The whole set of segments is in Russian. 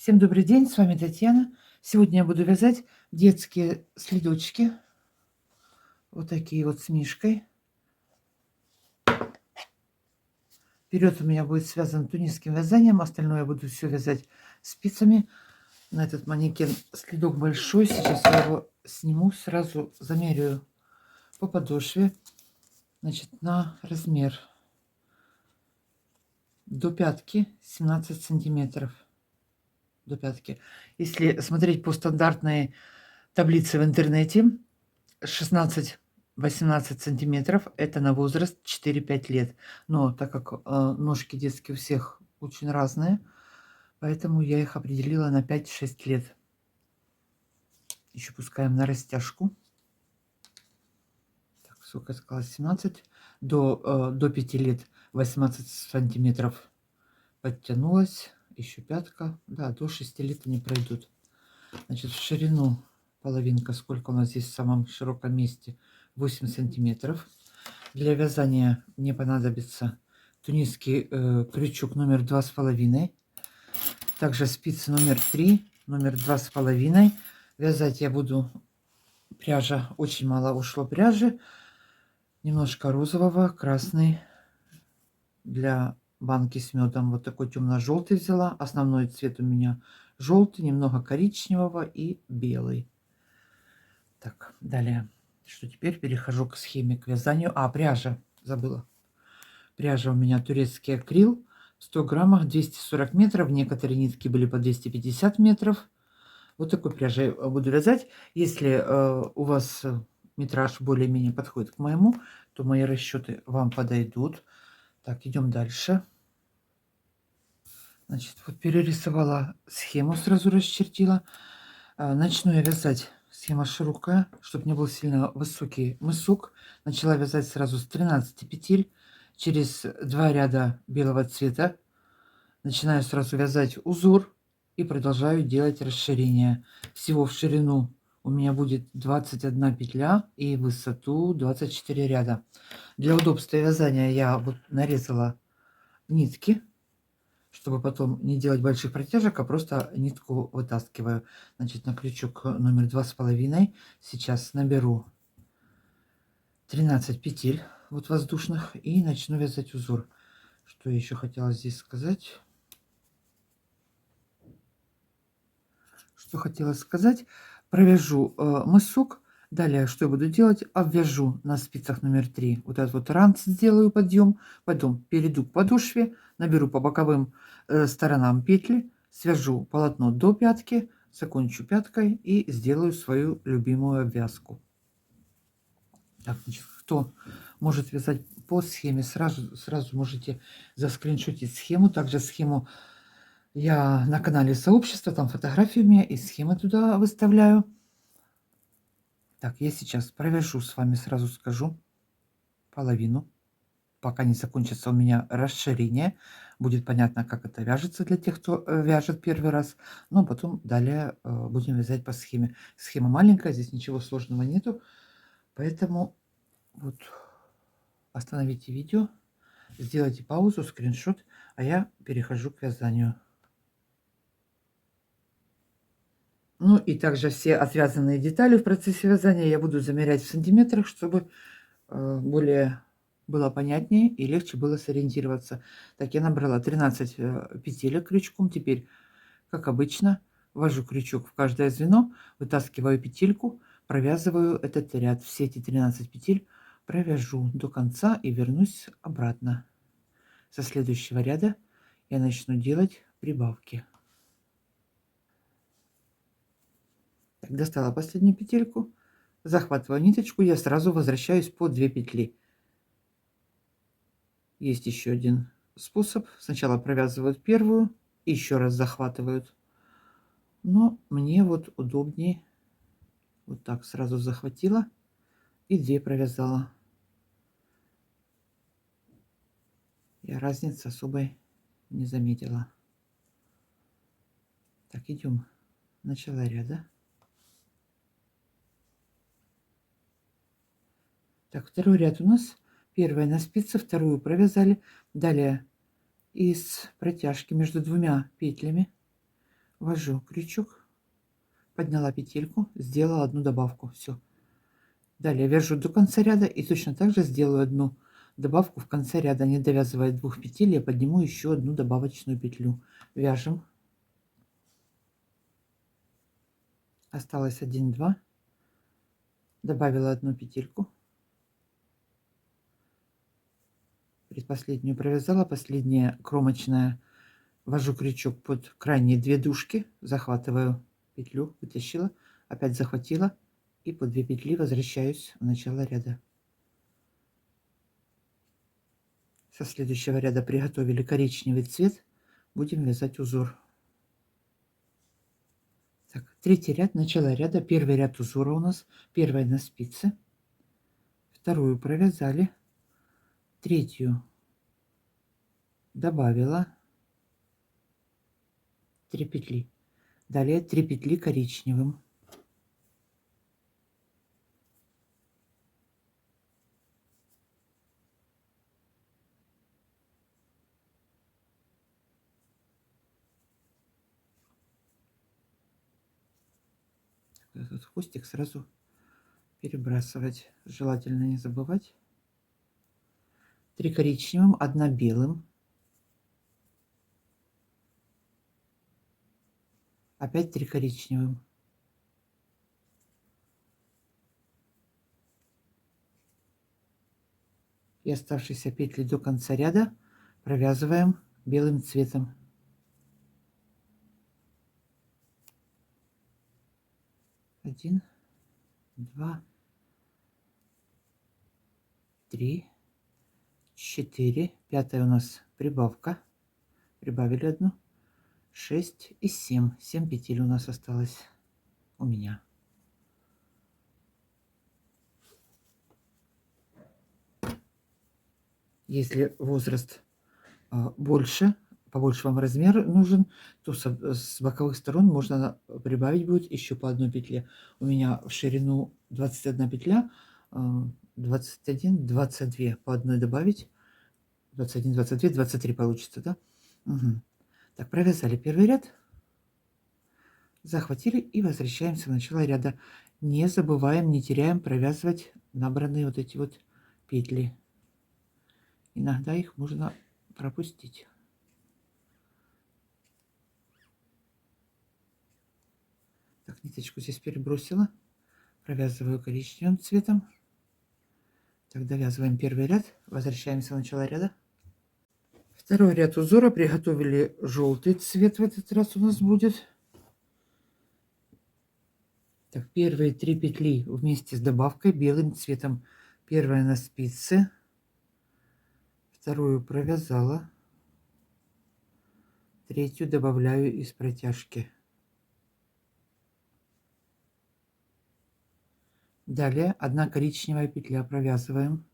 Всем добрый день, с вами Татьяна. Сегодня я буду вязать детские следочки. Вот такие вот с мишкой. Вперед у меня будет связан тунисским вязанием, остальное я буду все вязать спицами. На этот манекен следок большой. Сейчас я его сниму, сразу замеряю по подошве. Значит, на размер до пятки 17 сантиметров. До пятки. Если смотреть по стандартной таблице в интернете, 16-18 сантиметров это на возраст 4-5 лет. Но так как ножки детские у всех очень разные, поэтому я их определила на 5-6 лет. Еще пускаем на растяжку. Так, сколько я сказала? 17. До 5 лет 18 сантиметров подтянулась. Еще пятка. Да, до 6 лет они пройдут. Значит, в ширину половинка, сколько у нас здесь в самом широком месте? 8 сантиметров. Для вязания мне понадобится тунисский крючок номер 2,5. Также спицы номер 3, номер 2,5. Вязать я буду пряжа. Очень мало ушло пряжи. Немножко розового, красный для банки с медом. Вот такой темно-желтый взяла. Основной цвет у меня желтый, немного коричневого и белый. Так, далее. Что теперь? Перехожу к схеме, к вязанию. Пряжа. Забыла. Пряжа у меня турецкий акрил. В 100 граммах 240 метров. Некоторые нитки были по 250 метров. Вот такой пряжей буду вязать. Если у вас метраж более-менее подходит к моему, то мои расчеты вам подойдут. Так, идем дальше. Значит, вот перерисовала схему, сразу расчертила. Начну я вязать. Схема широкая, чтобы не был сильно высокий мысок. Начала вязать сразу с 13 петель. Через 2 ряда белого цвета начинаю сразу вязать узор и продолжаю делать расширение. Всего в ширину у меня будет 21 петля и в высоту 24 ряда. Для удобства вязания я вот нарезала нитки, чтобы потом не делать больших протяжек, а просто нитку вытаскиваю. Значит, на крючок номер 2,5 сейчас наберу 13 петель вот воздушных и начну вязать узор. Что я еще хотела здесь сказать? Провяжу мысок. Далее, что я буду делать? Обвяжу на спицах номер 3. Вот этот вот ранц сделаю подъем. Потом перейду к подошве, наберу по боковым сторонам петли, свяжу полотно до пятки, закончу пяткой и сделаю свою любимую обвязку. Так, значит, кто может вязать по схеме, сразу можете заскриншотить схему. Также схему я на канале сообщества, там фотографии у меня и схемы туда выставляю. Так, я сейчас провяжу с вами, сразу скажу, половину, пока не закончится у меня расширение. Будет понятно, как это вяжется для тех, кто вяжет первый раз. Но потом далее будем вязать по схеме. Схема маленькая, здесь ничего сложного нету. Поэтому вот остановите видео, сделайте паузу, скриншот, а я перехожу к вязанию. Ну и также все отвязанные детали в процессе вязания я буду замерять в сантиметрах, чтобы более было понятнее и легче было сориентироваться. Так, я набрала 13 петелек крючком. Теперь, как обычно, ввожу крючок в каждое звено, вытаскиваю петельку, провязываю этот ряд. Все эти 13 петель провяжу до конца и вернусь обратно. Со следующего ряда я начну делать прибавки. Так, достала последнюю петельку, захватываю ниточку, я сразу возвращаюсь по 2 петли. Есть еще один способ. Сначала провязывают первую, еще раз захватывают. Но мне вот удобнее вот так сразу захватила и 2 провязала. Я разницы особой не заметила. Так, идем в начало ряда. Так, второй ряд у нас. Первая на спице, вторую провязали. Далее из протяжки между двумя петлями ввожу крючок, подняла петельку, сделала одну добавку. Все. Далее вяжу до конца ряда и точно так же сделаю одну добавку в конце ряда. Не довязывая 2 петель, я подниму еще одну добавочную петлю. Вяжем. Осталось 1-2. Добавила одну петельку. Предпоследнюю провязала, последняя кромочная. Ввожу крючок под крайние 2 дужки, захватываю петлю, вытащила, опять захватила и по 2 петли возвращаюсь в начало ряда. Со следующего ряда приготовили коричневый цвет, будем вязать узор. Так, третий ряд, начало ряда, первый ряд узора у нас, первая на спице, вторую провязали, третью добавила 3 петли, далее 3 петли коричневым. Этот хвостик сразу перебрасывать, желательно не забывать. 3 коричневым, 1 белым, опять 3 коричневым, и оставшиеся петли до конца ряда провязываем белым цветом. 1, 2, 3, 4, пятая у нас прибавка, прибавили одну, 6 и 7 петель у нас осталось у меня. Если возраст больше, побольше вам размер нужен, то с боковых сторон можно прибавить будет еще по одной петле. У меня в ширину 21 петля, 21, 22 по одной добавить, 21, 22, 23 получится, да? Угу. Так, провязали первый ряд, захватили и возвращаемся в начало ряда. Не забываем, не теряем провязывать набранные вот эти вот петли. Иногда их можно пропустить. Так, ниточку здесь перебросила, провязываю коричневым цветом. Так, довязываем первый ряд, возвращаемся в начало ряда. Второй ряд узора приготовили желтый цвет, в этот раз у нас будет. Так, первые 3 петли вместе с добавкой белым цветом. Первая на спице, вторую провязала, третью добавляю из протяжки. Далее 1 коричневая петля провязываем.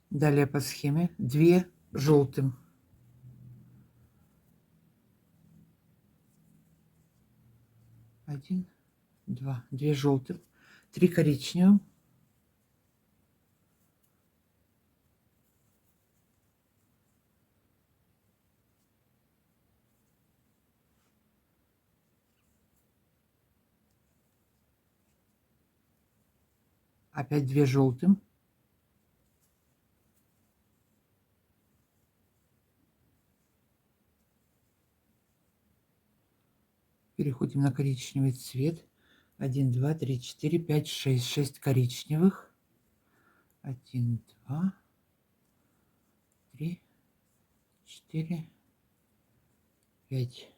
Далее по схеме 2 желтым. Один, два, 2 желтым, 3 коричневым. Опять 2 желтым. Переходим на коричневый цвет. 1, 2, 3, 4, 5, 6. 6 коричневых. 1, 2, 3, 4, 5,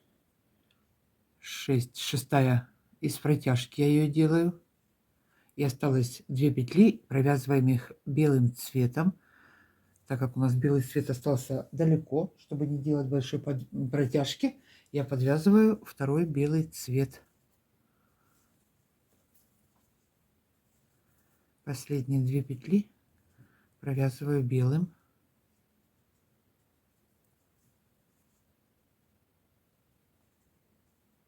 6. Шестая из протяжки я ее делаю. И осталось 2 петли. Провязываем их белым цветом. Так как у нас белый цвет остался далеко, чтобы не делать большой протяжки, я подвязываю второй белый цвет. Последние 2 петли провязываю белым.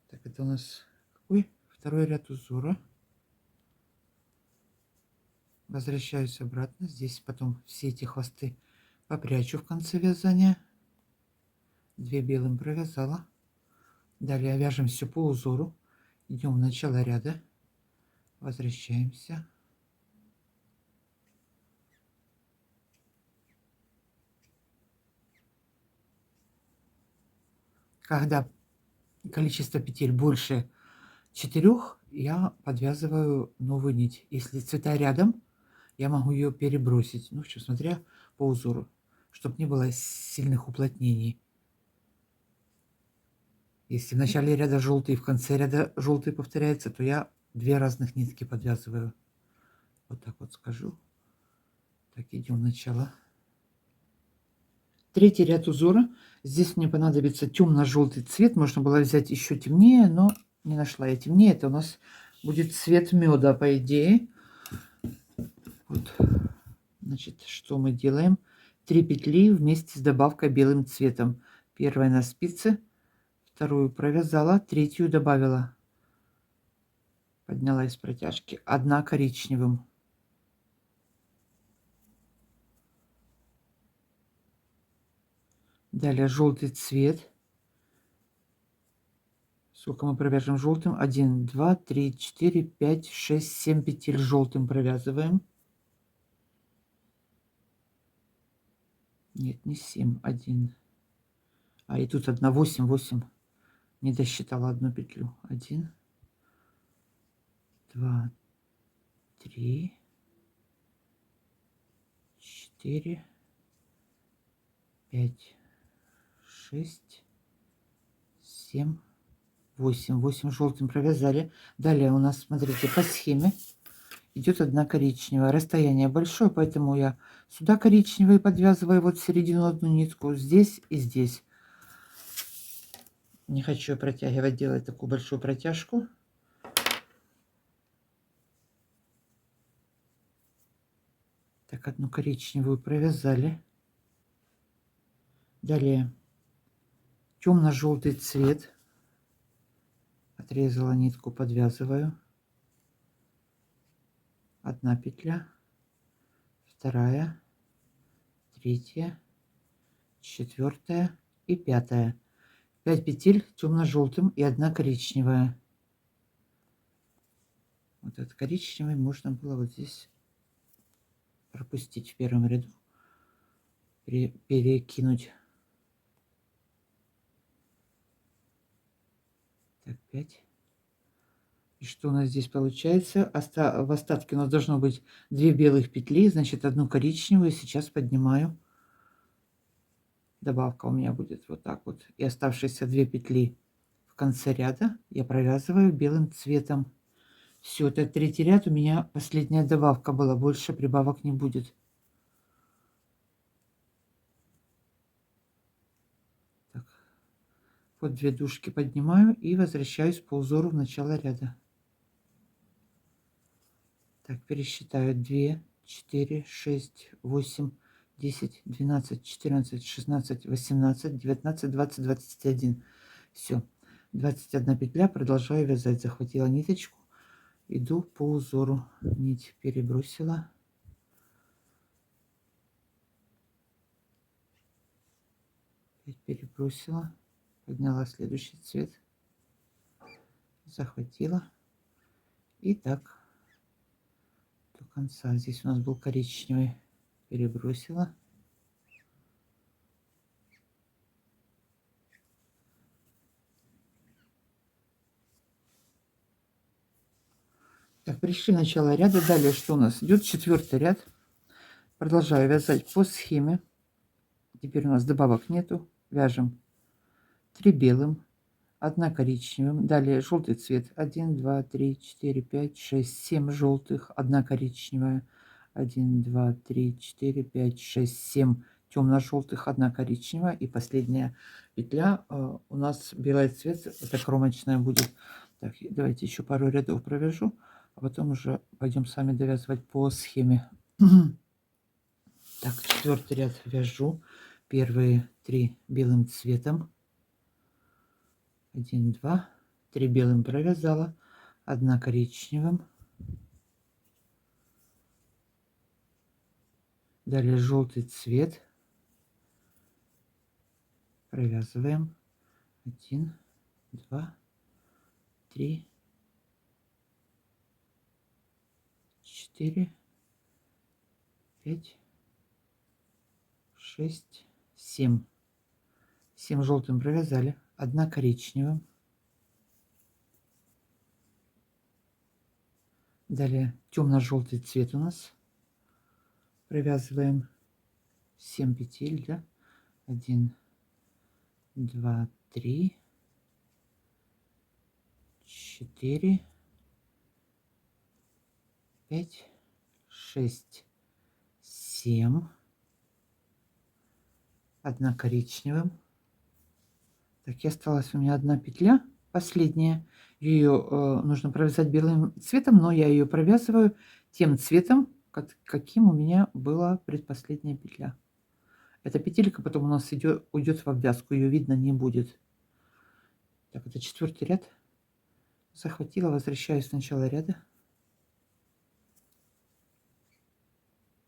Так, это у нас какой? Второй ряд узора. Возвращаюсь обратно. Здесь потом все эти хвосты Попрячу в конце вязания. 2 белым провязала. Далее вяжем все по узору. Идем в начало ряда. Возвращаемся. Когда количество петель больше 4, я подвязываю новую нить. Если цвета рядом, я могу ее перебросить. Ну, все, смотря по узору, чтобы не было сильных уплотнений. Если в начале ряда желтый, в конце ряда желтый повторяется, то я 2 разных нитки подвязываю. Вот так вот скажу. Так, идем в начало. 3-й ряд узора. Здесь мне понадобится темно-желтый цвет. Можно было взять еще темнее, но не нашла я темнее. Это у нас будет цвет меда, по идее. Вот. Значит, что мы делаем? 3 петли вместе с добавкой белым цветом. Первая на спице, вторую провязала, третью добавила. Подняла из протяжки. 1 коричневым. Далее желтый цвет. Сколько мы провяжем желтым? 1, 2, 3, 4, 5, 6, 7 петель желтым провязываем. Нет, не 7, 1. А и тут 1, 8, 8. Не досчитала 1 петлю. 1, 2, 3, 4, 5, 6, 7, 8. 8 желтым провязали. Далее у нас, смотрите, по схеме идет 1 коричневая. Расстояние большое, поэтому я сюда коричневый подвязываю вот в середину 1 нитку, здесь и здесь. Не хочу протягивать, делать такую большую протяжку. Так, 1 коричневую провязали. Далее темно-желтый цвет. Отрезала нитку, подвязываю. 1 петля, 2, 3, 4 и 5. 5 петель темно-желтым и 1 коричневая. Вот этот коричневый можно было вот здесь пропустить в первом ряду, перекинуть. Так, 5. И что у нас здесь получается? В остатке у нас должно быть 2 белых петли, значит 1 коричневую. Сейчас поднимаю. Добавка у меня будет вот так вот. И оставшиеся 2 петли в конце ряда я провязываю белым цветом. Все, это 3-й ряд. У меня последняя добавка была. Больше прибавок не будет. Так. Вот 2 дужки поднимаю и возвращаюсь по узору в начало ряда. Так, пересчитаю. 2, 4, 6, 8, 10, 12, 14, 16, 18, 19, 20, 21. Все. 21 петля. Продолжаю вязать. Захватила ниточку. Иду по узору. Нить перебросила. Перебросила. Подняла следующий цвет. Захватила. И так до конца. Здесь у нас был коричневый. Перебросила. Так, пришли начало ряда. Далее что у нас? Идет 4-й ряд. Продолжаю вязать по схеме. Теперь у нас добавок нету. Вяжем 3 белым, 1 коричневым. Далее желтый цвет. 1, 2, 3, 4, 5, 6, 7 желтых. 1 коричневая. 1, 2, 3, 4, 5, 6, 7 темно-желтых. 1 коричневая. И последняя петля у нас белый цвет. Это кромочная будет. Так, давайте еще пару рядов провяжу. А потом уже пойдем с вами довязывать по схеме. Так, 4-й ряд вяжу. Первые 3 белым цветом. 1, 2, 3 белым провязала. 1 коричневым. Далее желтый цвет. провязываем. 1, 2, 3, 4, 5, 6, 7. 7 желтым провязали, 1 коричневым. Далее темно-желтый цвет у нас. Провязываем 7 петель, да? 1, 2, 3, 4, 5, 6, 7. 1 коричневым. Так, и осталась у меня 1 петля, последняя. Ее нужно провязать белым цветом, но я ее провязываю тем цветом, каким у меня была предпоследняя петля. Эта петелька потом у нас уйдет в обвязку, ее видно не будет. Так, это 4-й ряд. Захватила, возвращаюсь с начала ряда.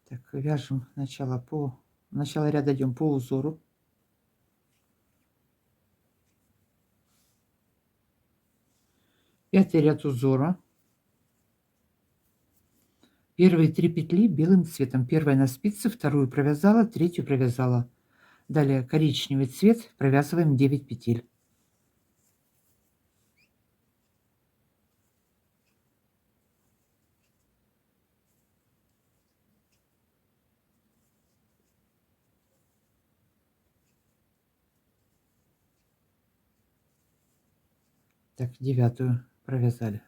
Так, вяжем начало ряда идем по узору. Пятый ряд узора. Первые 3 петли белым цветом. Первая на спице, вторую провязала, третью провязала. Далее коричневый цвет, провязываем 9 петель. Так, 9-ю провязали.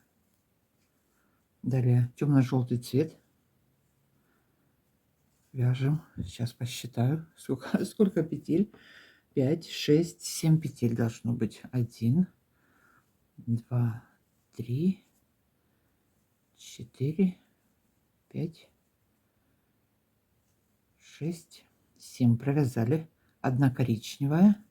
Далее темно-желтый цвет. Вяжем. Сейчас посчитаю, сколько петель. 5, 6, 7 петель должно быть. 1, 2, 3, 4, 5, 6, 7. Провязали. 1 коричневая.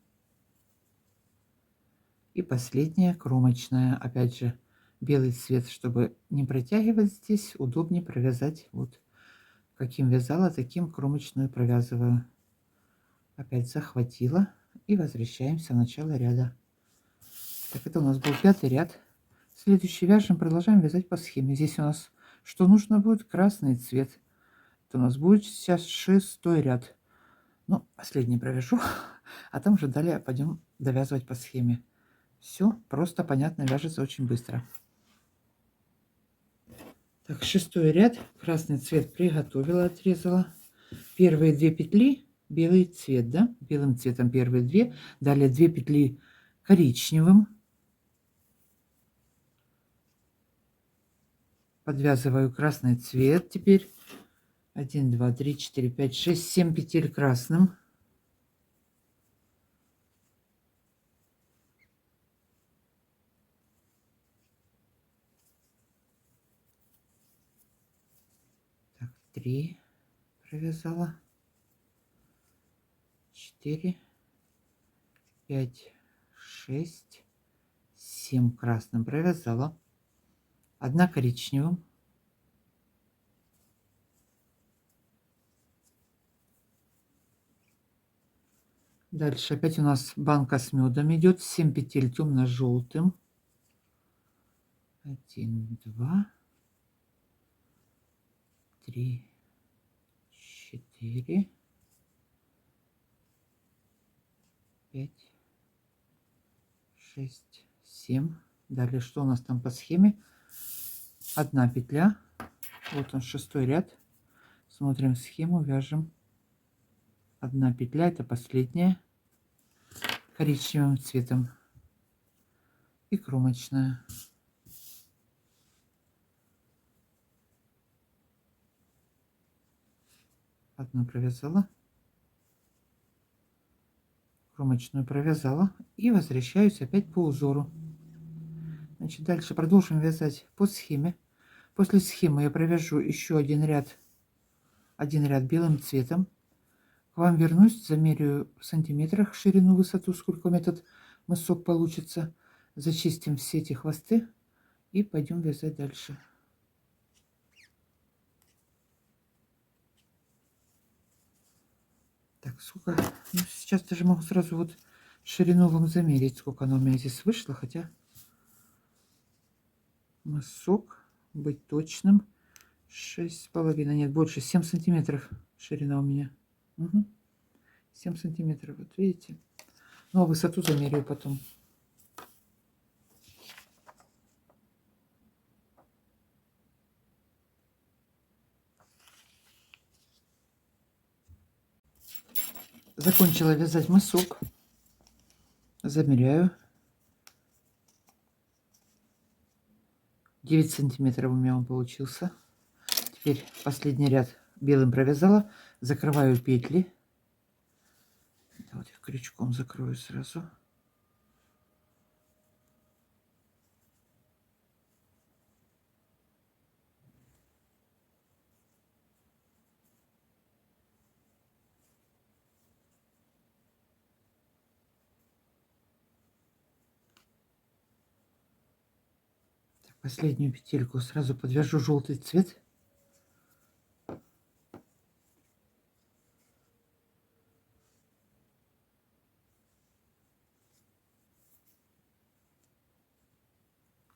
И последняя кромочная. Опять же, белый цвет, чтобы не протягивать здесь, удобнее провязать. Вот каким вязала, таким кромочную провязываю. Опять захватила. И возвращаемся в начало ряда. Так, это у нас был 5-й ряд. Следующий вяжем, продолжаем вязать по схеме. Здесь у нас что нужно будет? Красный цвет. Это у нас будет сейчас 6-й ряд. Ну, последний провяжу, а там уже далее пойдем довязывать по схеме. Все просто, понятно, вяжется очень быстро. Так, 6-й ряд. Красный цвет приготовила, отрезала. Первые 2 петли белый цвет, да? Белым цветом первые 2. Далее 2 петли коричневым. Подвязываю красный цвет теперь. 1, 2, 3, 4, 5, 6, 7 петель красным. Так, 3 провязала. 4, 5, 6, 7 красным провязала. 1 коричневым. Дальше опять у нас банка с медом идет. 7 петель темно-желтым. 1, 2, 3, 4, 5, 6, 7. Далее что у нас там по схеме? 1 петля. Вот он, 6-й ряд. Смотрим схему, вяжем. 1 петля, это последняя, коричневым цветом. И кромочная. Одну провязала. Кромочную провязала. И возвращаюсь опять по узору. Значит, дальше продолжим вязать по схеме. После схемы я провяжу еще один ряд белым цветом. К вам вернусь, замеряю в сантиметрах ширину, высоту, сколько у меня этот мысок получится. Зачистим все эти хвосты и пойдем вязать дальше. Так, сколько? Ну, сейчас даже могу сразу вот Ширину вам замерить, сколько она у меня здесь вышло, хотя мысок, быть точным, 6,5, нет, больше, 7 сантиметров ширина у меня. Угу. 7 сантиметров, вот видите. Ну, а высоту замеряю потом. Закончила вязать мысок. Замеряю. 9 сантиметров у меня он получился. Теперь последний ряд белым провязала. Закрываю петли. Вот их крючком закрою сразу. Так, последнюю петельку сразу подвяжу желтый цвет.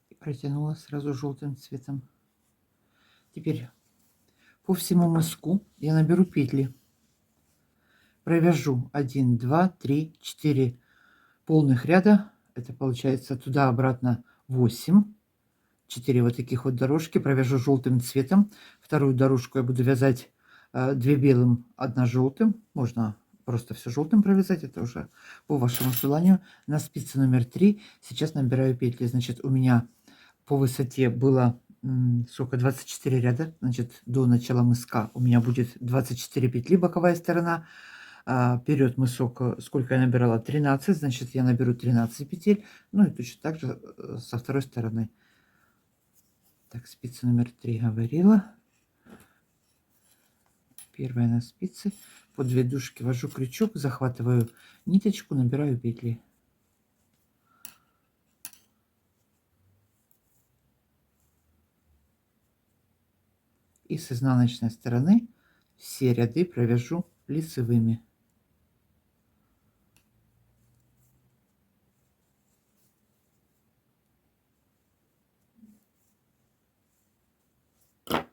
И протянула сразу желтым цветом. Теперь по всему мыску я наберу петли. Провяжу 1, 2, 3, 4 полных ряда. Это получается туда-обратно 8. 4 вот таких вот дорожки. Провяжу желтым цветом. Вторую дорожку я буду вязать 2 белым, 1 желтым. Можно просто все желтым провязать. Это уже по вашему желанию. На спице номер 3 сейчас набираю петли. Значит, у меня по высоте было сколько, 24 ряда. Значит, до начала мыска у меня будет 24 петли, боковая сторона. Вперед мысок, сколько я набирала, 13, значит, я наберу 13 петель. Ну и точно так же со второй стороны. Так, спица номер 3 говорила. Первая на спице. По 2 дужки ввожу крючок, захватываю ниточку, набираю петли. И с изнаночной стороны все ряды провяжу лицевыми.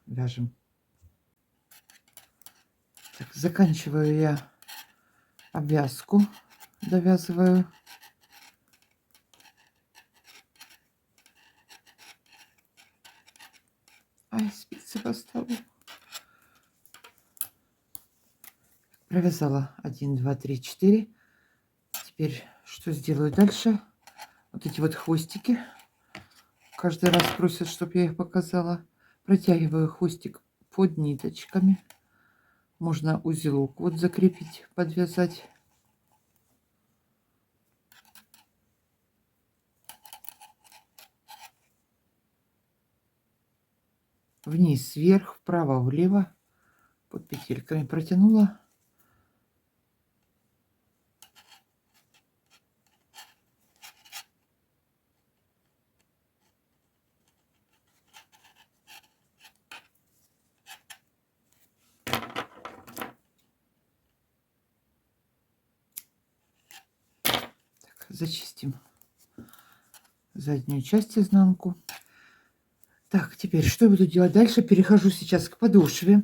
Вяжем. Так, заканчиваю я обвязку, довязываю. Ай, спицы поставлю. Провязала 1, 2, 3, 4. Теперь что сделаю дальше? Вот эти вот хвостики. Каждый раз просят, чтобы я их показала. Протягиваю хвостик под ниточками. Можно узелок вот закрепить, подвязать. Вниз, вверх, вправо, влево. Под петельками протянула. Так, зачистим заднюю часть, изнанку. Так, теперь что я буду делать дальше? Перехожу сейчас к подошве.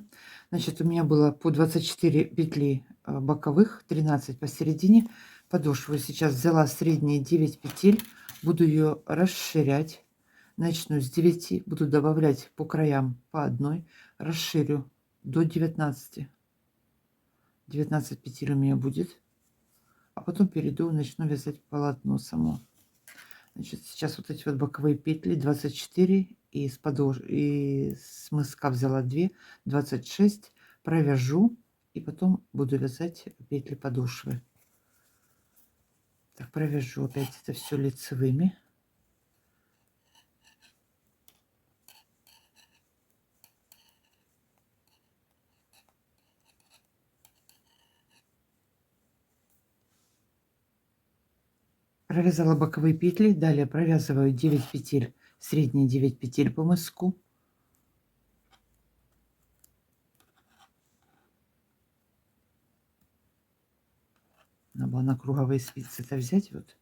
Значит, у меня было по 24 петли боковых, 13 посередине. Подошву сейчас взяла средние 9 петель. Буду ее расширять. Начну с 9, буду добавлять по краям по одной. Расширю до 19. 19 петель у меня будет. А потом перейду, начну вязать полотно само. Значит, сейчас вот эти вот боковые петли 24 и и с мыска взяла 2, 26, провяжу и потом буду вязать петли подошвы. Так, провяжу опять это все лицевыми. Провязала боковые петли, далее провязываю 9 петель, средние 9 петель по мыску. Надо было на круговые спицы это взять. Вот.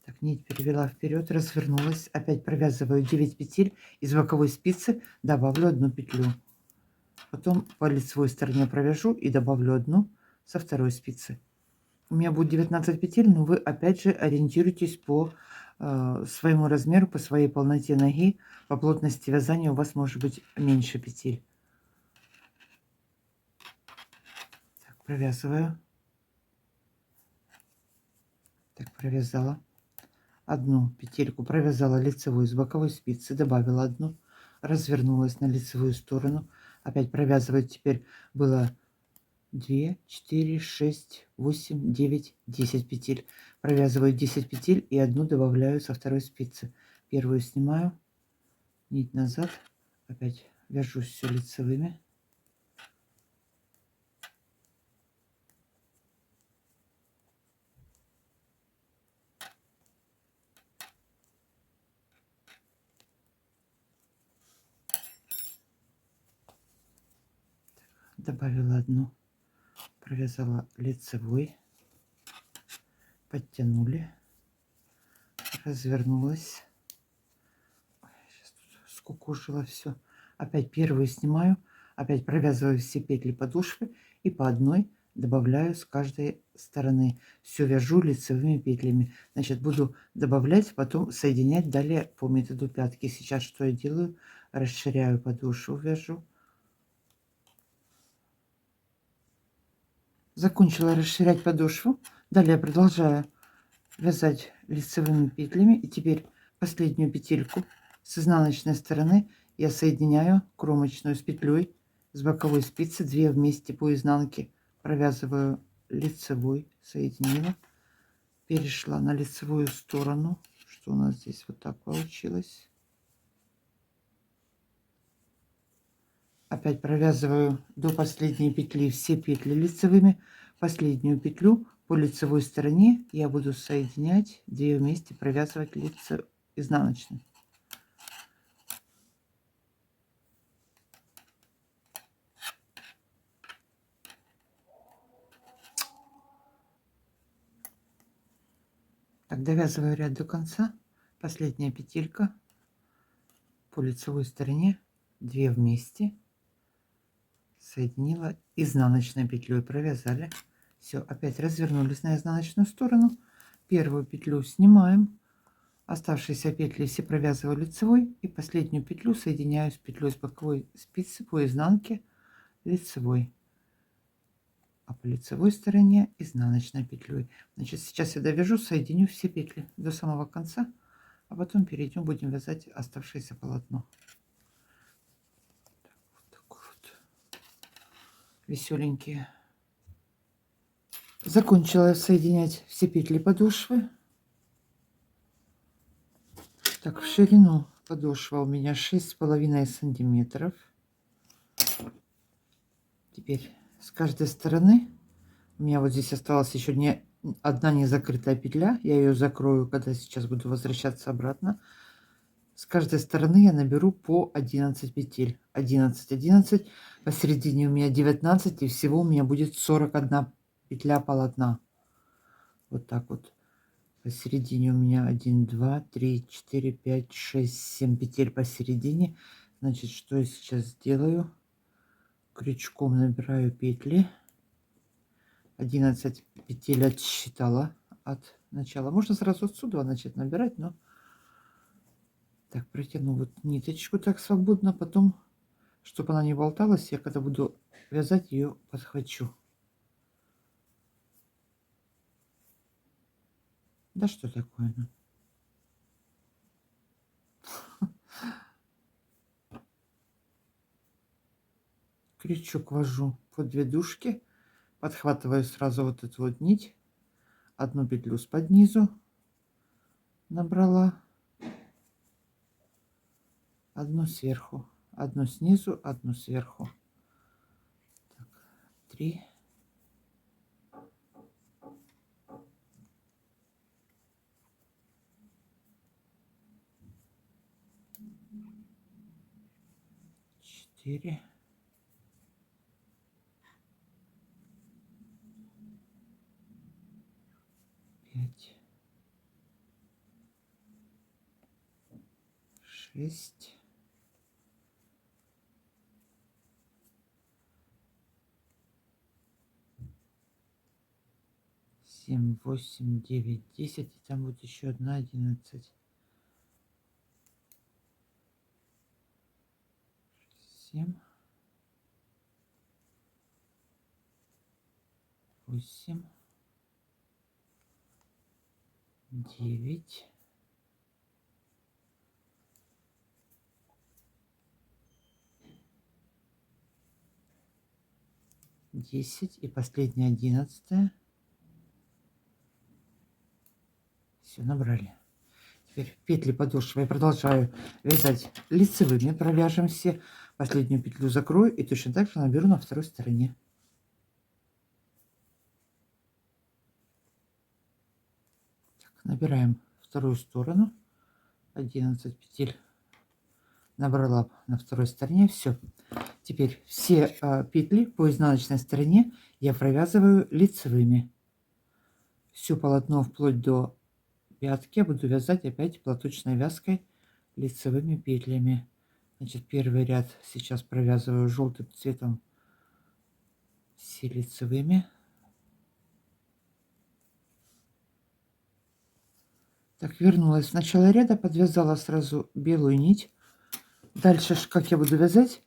Так, нить перевела вперед, развернулась. Опять провязываю 9 петель. Из боковой спицы добавлю одну петлю. Потом по лицевой стороне провяжу и добавлю одну со второй спицы. У меня будет 19 петель, но вы опять же ориентируйтесь по своему размеру, по своей полноте ноги. По плотности вязания у вас может быть меньше петель. Так, провязываю. Так, провязала. Одну петельку провязала лицевую с боковой спицы, добавила одну, развернулась на лицевую сторону. Опять провязываю. Теперь было 2, 4, 6, 8, 9, 10 петель. Провязываю 10 петель и одну добавляю со второй спицы. Первую снимаю, нить назад, опять вяжу все лицевыми. Добавила одну, провязала лицевой, подтянули, развернулась. Сейчас тут скукожила все. Опять первую снимаю, опять провязываю все петли подошвы и по одной добавляю с каждой стороны. Все вяжу лицевыми петлями. Значит, буду добавлять, потом соединять далее по методу пятки. Сейчас что я делаю? Расширяю подошву, вяжу. Закончила расширять подошву. Далее продолжаю вязать лицевыми петлями. И теперь последнюю петельку с изнаночной стороны я соединяю кромочную с петлей с боковой спицы, 2 вместе по изнанке. Провязываю лицевой, соединила, перешла на лицевую сторону. Что у нас здесь вот так получилось. Опять провязываю до последней петли все петли лицевыми. Последнюю петлю по лицевой стороне я буду соединять 2 вместе, провязывать изнаночной. Так, довязываю ряд до конца. Последняя петелька по лицевой стороне, 2 вместе, соединила изнаночной петлей, провязали. Все, опять развернулись на изнаночную сторону. Первую петлю снимаем, оставшиеся петли все провязываю лицевой и последнюю петлю соединяю с петлей с боковой спицы по изнанке лицевой, а по лицевой стороне изнаночной петлей. Значит, сейчас я довяжу, соединю все петли до самого конца, а потом перейдем, будем вязать оставшееся полотно. Так, вот такой вот веселенькие. Закончила соединять все петли подошвы. Так, в ширину подошва у меня 6,5 сантиметров. Теперь с каждой стороны у меня вот здесь осталась еще одна не закрытая петля. Я ее закрою, когда сейчас буду возвращаться обратно. С каждой стороны я наберу по 11 петель. 11, 11. Посередине у меня 19. И всего у меня будет 41 петля полотна. Вот так вот. Посередине у меня 1, 2, 3, 4, 5, 6, 7 петель посередине. Значит, что я сейчас сделаю? Крючком набираю петли. 11 петель отсчитала от начала. Можно сразу отсюда начать набирать, но так протяну вот ниточку так свободно. Потом, чтобы она не болталась, я когда буду вязать, ее подхвачу. Да что такое? Крючок ввожу под 2 дужки, подхватываю сразу вот эту вот нить, одну петлю с под низу набрала, одну сверху, одну снизу, одну сверху. Так, 3. 4. 6, 7, 8, 9, 10, и там будет еще одна 11. 7, 8, 9, 10 и последняя 11. Все, набрали. Теперь петли подошвы я продолжаю вязать лицевыми, провяжем все. Последнюю петлю закрою и точно так же наберу на второй стороне. Так, набираем вторую сторону. 11 петель набрала на второй стороне. Все. Теперь все петли по изнаночной стороне я провязываю лицевыми. Все полотно вплоть до пятки я буду вязать опять платочной вязкой лицевыми петлями. Значит, первый ряд сейчас провязываю желтым цветом все лицевыми. Так, вернулась в начало ряда, подвязала сразу белую нить. Дальше, как я буду вязать?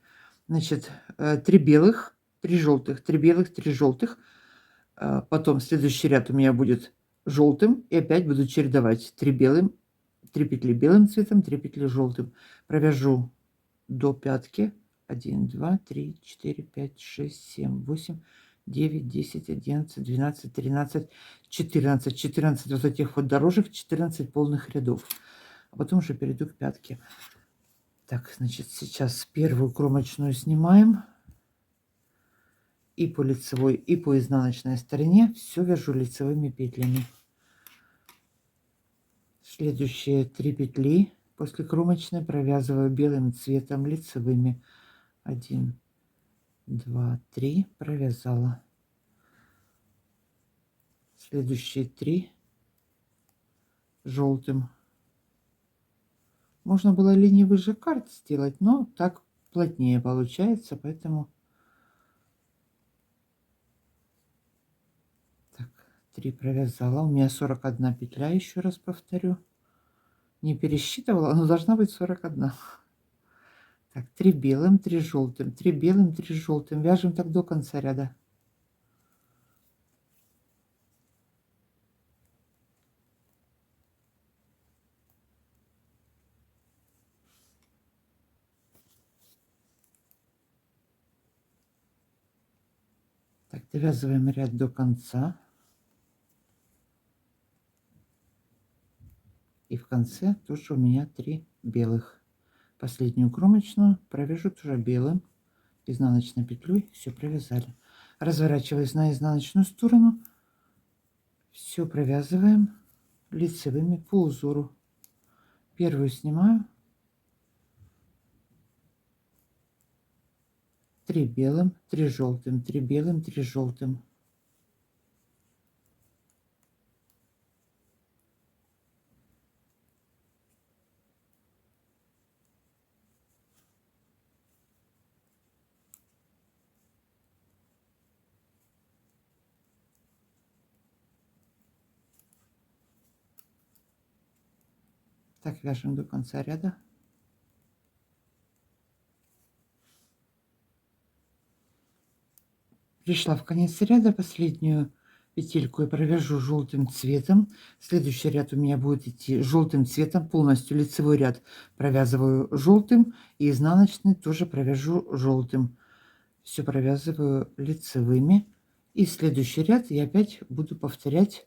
Значит, 3 белых, 3 желтых, 3 белых, 3 желтых. Потом следующий ряд у меня будет желтым. И опять буду чередовать 3 белым, 3 петли белым цветом, 3 петли желтым. Провяжу до пятки. 1, 2, 3, 4, 5, 6, 7, 8, 9, 10, 11, 12, 13, 14. 14 вот этих вот дорожек, 14 полных рядов. А потом уже перейду к пятке. Так, значит, сейчас первую кромочную снимаем. И по лицевой, и по изнаночной стороне все вяжу лицевыми петлями. Следующие 3 петли после кромочной провязываю белым цветом лицевыми. 1, 2, 3, провязала. Следующие 3 желтым. Можно было ленивый жаккард сделать, но так плотнее получается, поэтому так, 3 провязала. У меня 41 петля, еще раз повторю. Не пересчитывала, но должна быть 41. Так, 3 белым, 3 желтым, 3 белым, 3 желтым. Вяжем так до конца ряда. Так, довязываем ряд до конца. И в конце тоже у меня 3 белых. Последнюю кромочную провяжу тоже белым. Изнаночной петлей все провязали. Разворачиваясь на изнаночную сторону, все провязываем лицевыми по узору. Первую снимаю. 3 белым, 3 желтым, 3 белым, 3 желтым. Так, вяжем до конца ряда. Пришла в конец ряда, последнюю петельку я провяжу желтым цветом. Следующий ряд у меня будет идти желтым цветом, полностью лицевой ряд провязываю желтым, и изнаночный тоже провяжу желтым. Все провязываю лицевыми. И следующий ряд я опять буду повторять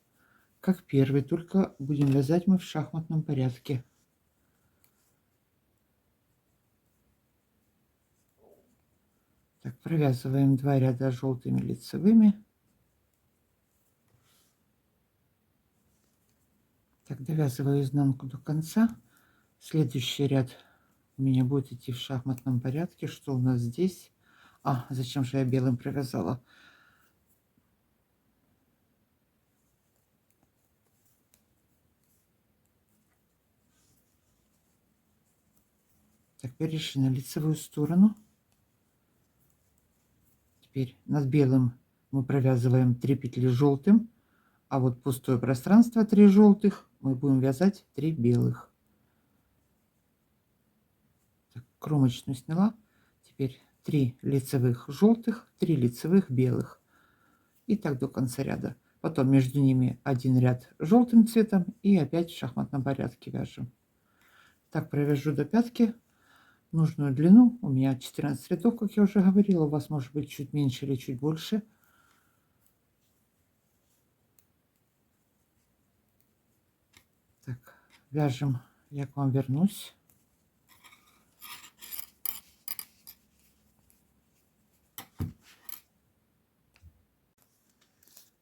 как первый, только будем вязать мы в шахматном порядке. Так, провязываем 2 ряда желтыми лицевыми. Так, довязываю изнанку до конца. Следующий ряд у меня будет идти в шахматном порядке. Что у нас здесь? А, зачем же я белым провязала? перешли на лицевую сторону. Теперь над белым мы провязываем 3 петли желтым, а вот пустое пространство 3 желтых мы будем вязать 3 белых. Так, кромочную сняла. Теперь 3 лицевых желтых, 3 лицевых белых. И так до конца ряда. Потом между ними один ряд желтым цветом и опять в шахматном порядке вяжем. Так провяжу до пятки. Нужную длину у меня 14 рядов, как я уже говорила. У вас может быть чуть меньше или чуть больше. Так, вяжем, я к вам вернусь.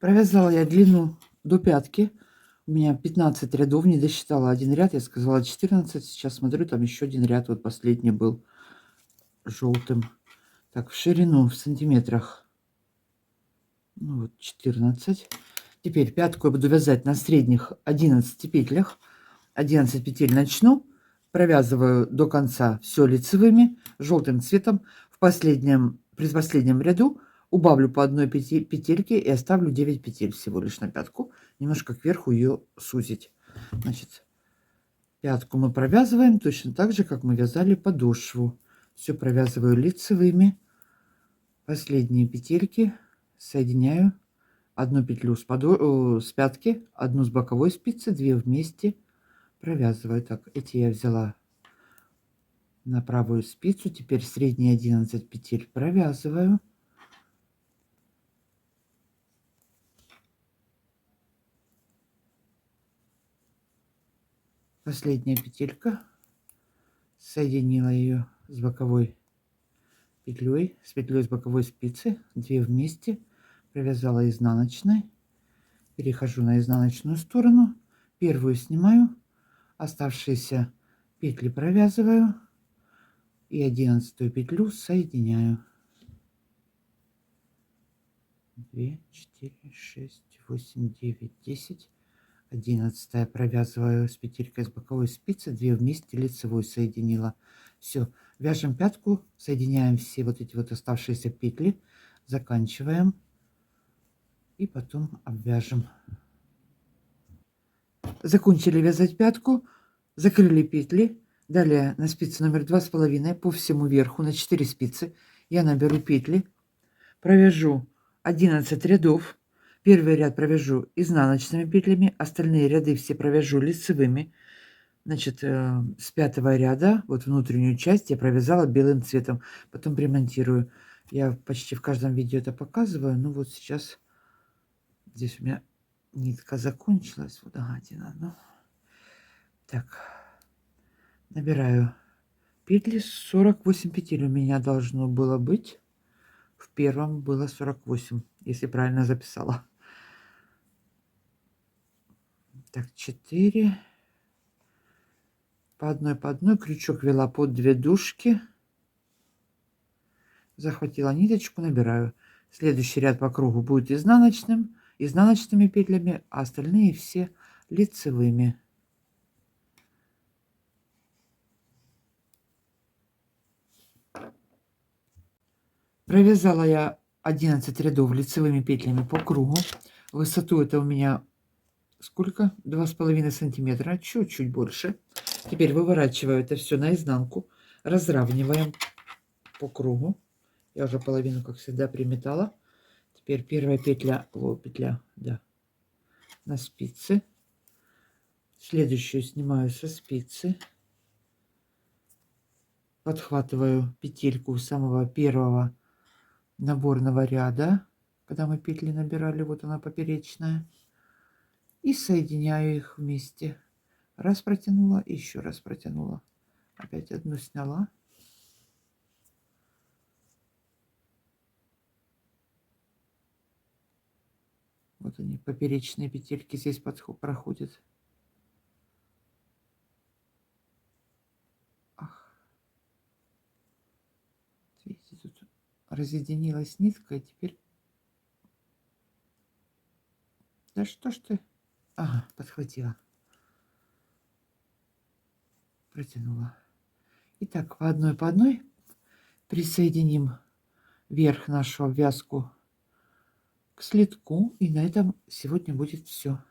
Провязала я длину до пятки. У меня 15 рядов, не досчитала один ряд, я сказала 14. Сейчас смотрю, там еще один ряд, вот последний был желтым. Так, в ширину в сантиметрах, ну вот 14. Теперь пятку я буду вязать на средних 11 петлях. 11 петель начну, провязываю до конца все лицевыми, желтым цветом. В предпоследнем ряду убавлю по одной петельке и оставлю 9 петель всего лишь на пятку. Немножко кверху ее сузить. Значит, пятку мы провязываем точно так же, как мы вязали подошву. Все провязываю лицевыми. Последние петельки соединяю. Одну петлю с пятки, одну с боковой спицы, 2 вместе провязываю. Так, эти я взяла на правую спицу. Теперь средние 11 петель провязываю. Последняя петелька, соединила ее с боковой петлей, с петлей с боковой спицы, 2 вместе, провязала изнаночной. Перехожу на изнаночную сторону, первую снимаю, оставшиеся петли провязываю и 11 петлю соединяю. 2, 4, 6, 8, 9, 10. 11 провязываю с петелькой с боковой спицы, 2 вместе лицевой соединила. Все, вяжем пятку, соединяем все вот эти вот оставшиеся петли, заканчиваем и потом обвяжем. Закончили вязать пятку, закрыли петли. Далее на спице номер 2,5 по всему верху на 4 спицы я наберу петли, провяжу 11 рядов. Первый ряд провяжу изнаночными петлями, остальные ряды все провяжу лицевыми. Значит, с 5 ряда, вот внутреннюю часть я провязала белым цветом, потом примонтирую. Я почти в каждом видео это показываю, но вот сейчас здесь у меня нитка закончилась, вот один одно. Так, набираю петли, 48 петель у меня должно было быть. В первом было 48, если правильно записала. Так, 4 по одной, крючок вела под 2 дужки, захватила ниточку, набираю. Следующий ряд по кругу будет изнаночными петлями, а остальные все лицевыми. Провязала я 11 рядов лицевыми петлями по кругу. Высоту это у меня сколько? 2,5 сантиметра, чуть-чуть больше. Теперь выворачиваю это все наизнанку, разравниваем по кругу. Я уже половину, как всегда, приметала. Теперь первая петля, да, на спице. Следующую снимаю со спицы. Подхватываю петельку самого первого наборного ряда, когда мы петли набирали, вот она поперечная. И соединяю их вместе. Раз протянула, еще раз протянула. Опять одну сняла. Вот они, поперечные петельки здесь проходят. Ах. Видите, тут разъединилась нитка, и теперь... Да что ж ты... Ага, подхватила. Протянула. Итак, по одной присоединим верх нашу обвязку к слитку. И на этом сегодня будет все.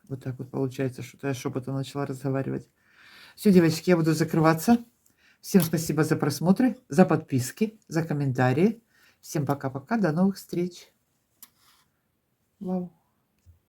Вот так вот получается, что я шепотом начала разговаривать. Все, девочки, я буду закрываться. Всем спасибо за просмотры, за подписки, за комментарии. Всем пока-пока, до новых встреч. Вау.